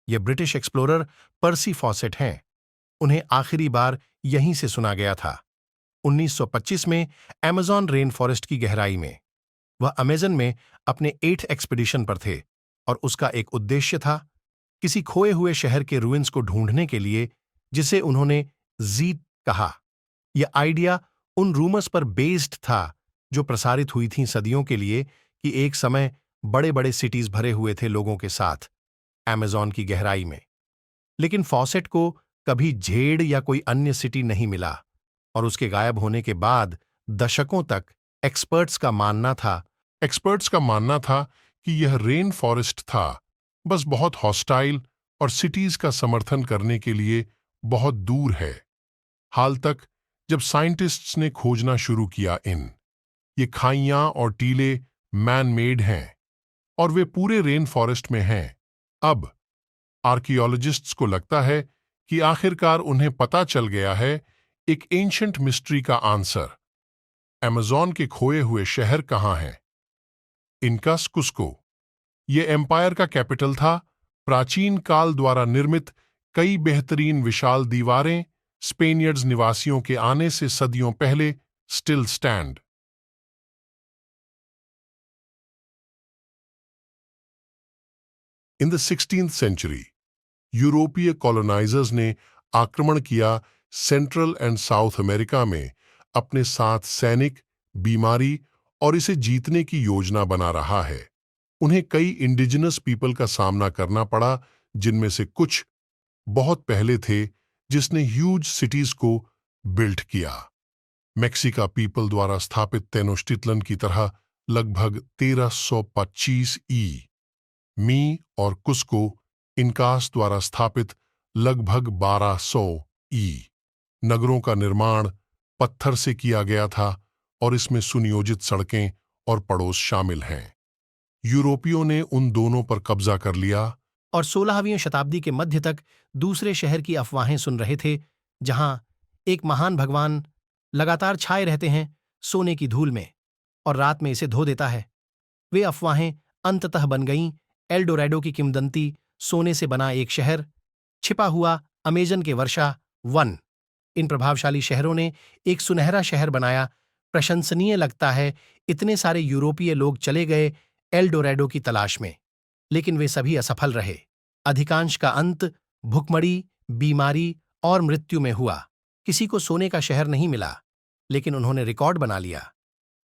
ये British explorer पर्सी faucet हैं। उन्हें आखिरी बार यहीं से सुना गया था, 1925 में, अमेज़न रेन फॉरेस्ट की गहराई में। वह अमेज़न में अपने 8th एक्सपीडिशन पर थे और उसका एक उद्देश्य था, किसी खोए हुए शहर के रूइंस को ढूंढने के लिए, जिसे उन्होंने ज़ीट कहा। यह आइडिया उन रूमर्स पर बेस्ड था जो प्रसारित हुई थीं सदियों के लिए कि एक समय बड़े बड़े सिटीज भरे हुए थे लोगों के साथ अमेज़न की गहराई में। लेकिन फॉसेट को कभी झेड़ या कोई अन्य सिटी नहीं मिला और उसके गायब होने के बाद दशकों तक एक्सपर्ट्स का मानना था कि यह रेन फॉरेस्ट था, बस बहुत हॉस्टाइल और सिटीज का समर्थन करने के लिए बहुत दूर है। हाल तक जब साइंटिस्ट्स ने खोजना शुरू किया, ये खाइयां और टीले मैन मेड हैं और वे पूरे रेन फॉरेस्ट में हैं। अब आर्कियोलॉजिस्ट्स को लगता है कि आखिरकार उन्हें पता चल गया है एक एंशंट मिस्ट्री का आंसर। अमेज़न के खोए हुए शहर कहाँ हैं? इनकास कुस्को। ये एम्पायर का कैपिटल था। प्राचीन काल द्वारा निर्मित कई बेहतरीन विशाल दीवारें स्पेनियर्ड्स निवासियों के आने से सदियों पहले still stand. In the 16th century यूरोपीय कॉलोनाइजर्स ने आक्रमण किया सेंट्रल एंड साउथ अमेरिका में अपने साथ सैनिक, बीमारी और इसे जीतने की योजना बना रहा है। उन्हें कई इंडिजिनस पीपल का सामना करना पड़ा, जिनमें से कुछ बहुत पहले थे जिसने ह्यूज सिटीज को बिल्ड किया। मेक्सिका पीपल द्वारा स्थापित तेनोच्टिटलन की तरह लगभग 1325 मी और कुस्को इनकास द्वारा स्थापित लगभग 1200 नगरों का निर्माण पत्थर से किया गया था और इसमें सुनियोजित सड़कें और पड़ोस शामिल हैं। यूरोपियों ने उन दोनों पर कब्जा कर लिया और 16वीं शताब्दी के मध्य तक दूसरे शहर की अफवाहें सुन रहे थे, जहां एक महान भगवान लगातार छाए रहते हैं सोने की धूल में और रात में इसे धो देता है। वे अफवाहें अंततः बन गईं एल्डोरेडो की किंवदंती, सोने से बना एक शहर छिपा हुआ अमेज़न के वर्षा वन। इन प्रभावशाली शहरों ने एक सुनहरा शहर बनाया। प्रशंसनीय लगता है, इतने सारे यूरोपीय लोग चले गए एल्डोरेडो की तलाश में, लेकिन वे सभी असफल रहे। अधिकांश का अंत भुखमरी, बीमारी और मृत्यु में हुआ। किसी को सोने का शहर नहीं मिला, लेकिन उन्होंने रिकॉर्ड बना लिया।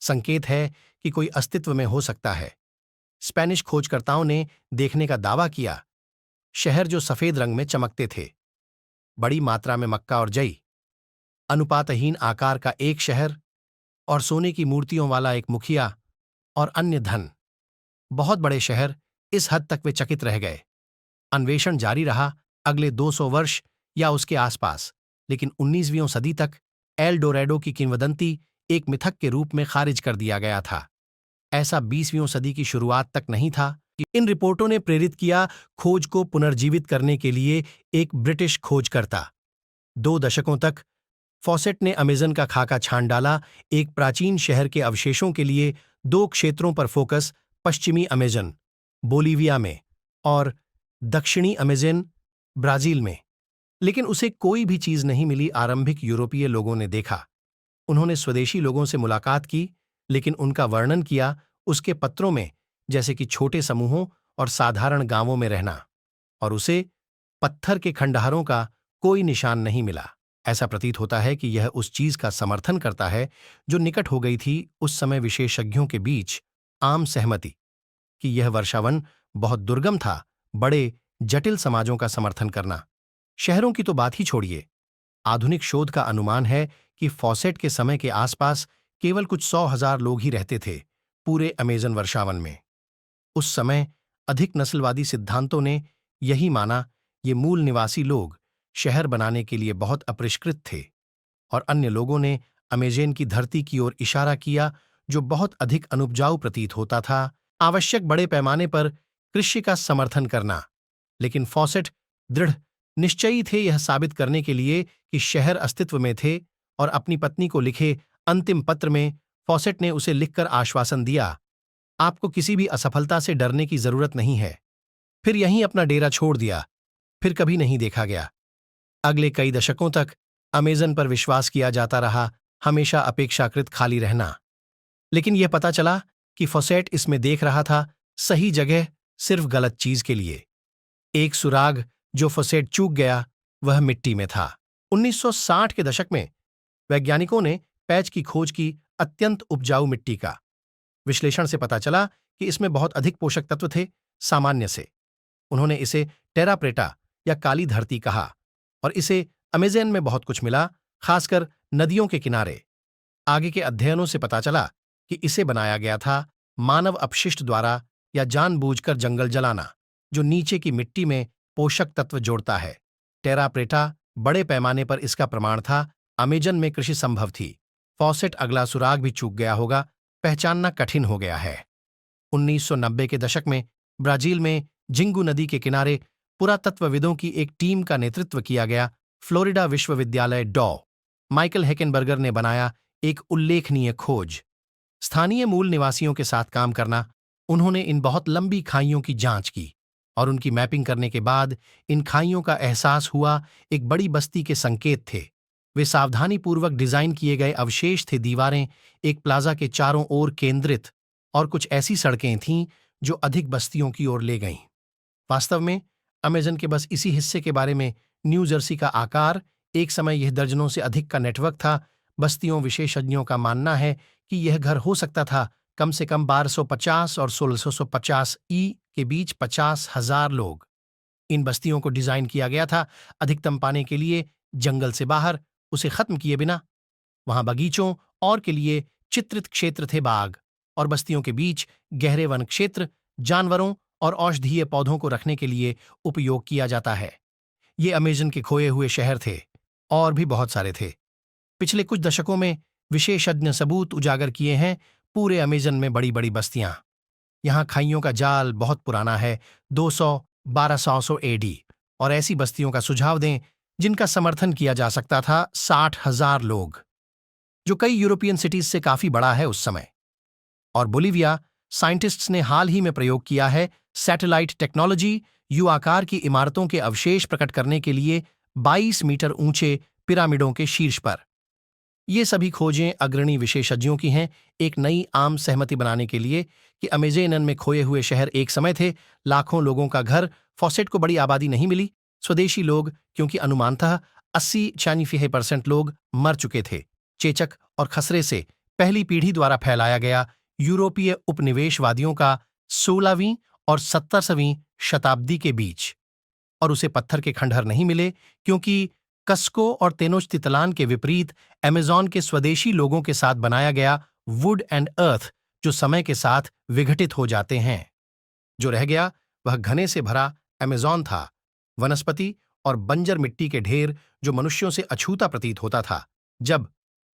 संकेत है कि कोई अस्तित्व में हो सकता है। स्पेनिश खोजकर्ताओं ने देखने का दावा किया, शहर जो सफेद रंग में चमकते थे, बड़ी मात्रा में मक्का और जई, अनुपातहीन आकार का एक शहर और सोने की मूर्तियों वाला एक मुखिया और अन्य धन। बहुत बड़े शहर, इस हद तक वे चकित रह गए। अन्वेषण जारी रहा अगले 200 वर्ष या उसके आसपास, लेकिन 19वीं सदी तक एल डोरेडो की किंवदंती एक मिथक के रूप में खारिज कर दिया गया था। ऐसा 20वीं सदी की शुरुआत तक नहीं था कि इन रिपोर्टों ने प्रेरित किया खोज को पुनर्जीवित करने के लिए एक ब्रिटिश खोजकर्ता। 2 दशकों तक फॉसेट ने अमेज़न का खाका छान डाला। एक प्राचीन शहर के अवशेषों के लिए 2 क्षेत्रों पर फोकस, पश्चिमी अमेज़न बोलीविया में और दक्षिणी अमेज़न ब्राजील में। लेकिन उसे कोई भी चीज नहीं मिली। आरंभिक यूरोपीय लोगों ने देखा, उन्होंने स्वदेशी लोगों से मुलाकात की, लेकिन उनका वर्णन किया उसके पत्रों में, जैसे कि छोटे समूहों और साधारण गांवों में रहना, और उसे पत्थर के खंडहरों का कोई निशान नहीं मिला। ऐसा प्रतीत होता है कि यह उस चीज का समर्थन करता है जो निकट हो गई थी उस समय विशेषज्ञों के बीच आम सहमति, कि यह वर्षावन बहुत दुर्गम था। बड़े जटिल समाजों का समर्थन करना, शहरों की तो बात ही छोड़िए। आधुनिक शोध का अनुमान है कि फॉसेट के समय के आसपास केवल कुछ 100,000 लोग ही रहते थे पूरे अमेज़न वर्षावन में। उस समय अधिक नस्लवादी सिद्धांतों ने यही माना, ये मूल निवासी लोग शहर बनाने के लिए बहुत अपरिष्कृत थे, और अन्य लोगों ने अमेज़न की धरती की ओर इशारा किया जो बहुत अधिक अनुपजाऊ प्रतीत होता था। आवश्यक बड़े पैमाने पर कृषि का समर्थन करना, लेकिन फॉसेट दृढ़ निश्चयी थे यह साबित करने के लिए कि शहर अस्तित्व में थे, और अपनी पत्नी को लिखे अंतिम पत्र में फॉसेट ने उसे लिखकर आश्वासन दिया, आपको किसी भी असफलता से डरने की जरूरत नहीं है। फिर यहीं अपना डेरा छोड़ दिया फिर कभी नहीं देखा गया। अगले कई दशकों तक अमेज़न पर विश्वास किया जाता रहा, हमेशा अपेक्षाकृत खाली रहना। लेकिन यह पता चला कि फॉसेट इसमें देख रहा था सही जगह, सिर्फ गलत चीज के लिए। एक सुराग जो फॉसेट चूक गया वह मिट्टी में था। 1960 के दशक में वैज्ञानिकों ने पैच की खोज की, अत्यंत उपजाऊ मिट्टी का। विश्लेषण से पता चला कि इसमें बहुत अधिक पोषक तत्व थे सामान्य से। उन्होंने इसे टेरा प्रेटा या काली धरती कहा, और इसे अमेज़न में बहुत कुछ मिला, खासकर नदियों के किनारे। आगे के अध्ययनों से पता चला कि इसे बनाया गया था मानव अपशिष्ट द्वारा या जानबूझकर जंगल जलाना, जो नीचे की मिट्टी में पोषक तत्व जोड़ता है। टेरा प्रेटा बड़े पैमाने पर इसका प्रमाण था, अमेज़न में कृषि संभव थी। फॉसेट अगला सुराग भी चूक गया होगा, पहचानना कठिन हो गया है। 1990 के दशक में ब्राजील में जिंगू नदी के किनारे पुरातत्वविदों की एक टीम का नेतृत्व किया गया। फ्लोरिडा विश्वविद्यालय डॉ. माइकल हेकेनबर्गर ने बनाया एक उल्लेखनीय खोज। स्थानीय मूल निवासियों के साथ काम करना। उन्होंने इन बहुत लंबी खाइयों की जांच की, और उनकी मैपिंग करने के बाद इन खाइयों का एहसास हुआ एक बड़ी बस्ती के संकेत थे। वे सावधानीपूर्वक डिजाइन किए गए अवशेष थे, दीवारें एक प्लाजा के चारों ओर केंद्रित, और कुछ ऐसी सड़कें थीं जो अधिक बस्तियों की ओर ले गईं। वास्तव में अमेज़न के बस इसी हिस्से के बारे में न्यू जर्सी का आकार, एक समय यह दर्जनों से अधिक का नेटवर्क था। बस्तियों विशेषज्ञों का मानना है कि यह घर हो सकता था कम से कम 1250 और 1650 ई के बीच 50,000 लोग। इन बस्तियों को डिजाइन किया गया था अधिकतम पाने के लिए जंगल से बाहर, उसे खत्म किए बिना। वहां बगीचों और के लिए चित्रित क्षेत्र थे, बाग, और बस्तियों के बीच गहरे वन क्षेत्र जानवरों और औषधीय पौधों को रखने के लिए उपयोग किया जाता है। ये अमेज़न के खोए हुए शहर थे, और भी बहुत सारे थे। पिछले कुछ दशकों में विशेषज्ञ सबूत उजागर किए हैं पूरे अमेज़न में बड़ी बड़ी बस्तियां। यहां खाइयों का जाल बहुत पुराना है, 200-1200 एडी, और ऐसी बस्तियों का सुझाव दें जिनका समर्थन किया जा सकता था 60,000 लोग, जो कई यूरोपियन सिटीज से काफी बड़ा है उस समय। और बोलिविया, साइंटिस्ट्स ने हाल ही में प्रयोग किया है सैटेलाइट टेक्नोलॉजी, यू आकार की इमारतों के अवशेष प्रकट करने के लिए 22 मीटर ऊंचे पिरामिडों के शीर्ष पर। ये सभी खोजें अग्रणी विशेषज्ञों की हैं, एक नई आम सहमति बनाने के लिए कि अमेज़न में खोए हुए शहर एक समय थे, लाखों लोगों का घर। फॉसेट को बड़ी आबादी नहीं मिली, स्वदेशी लोग, क्योंकि अनुमानतः 80-96% लोग मर चुके थे चेचक और खसरे से पहली पीढ़ी द्वारा फैलाया गया यूरोपीय उपनिवेशवादियों का 16वीं और 17वीं शताब्दी के बीच। और उसे पत्थर के खंडहर नहीं मिले, क्योंकि कस्को और तेनोच्तितलान के विपरीत अमेज़न के स्वदेशी लोगों के साथ बनाया गया वुड एंड अर्थ, जो समय के साथ विघटित हो जाते हैं। जो रह गया वह घने से भरा अमेज़न था, वनस्पति और बंजर मिट्टी के ढेर, जो मनुष्यों से अछूता प्रतीत होता था, जब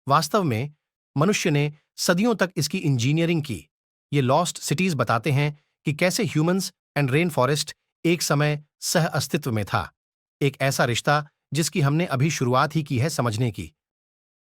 वास्तव में मनुष्य ने सदियों तक इसकी इंजीनियरिंग की। ये लॉस्ट सिटीज बताते हैं कि कैसे ह्यूमंस एंड रेन फॉरेस्ट एक समय सह अस्तित्व में था, एक ऐसा रिश्ता जिसकी हमने अभी शुरुआत ही की है समझने की।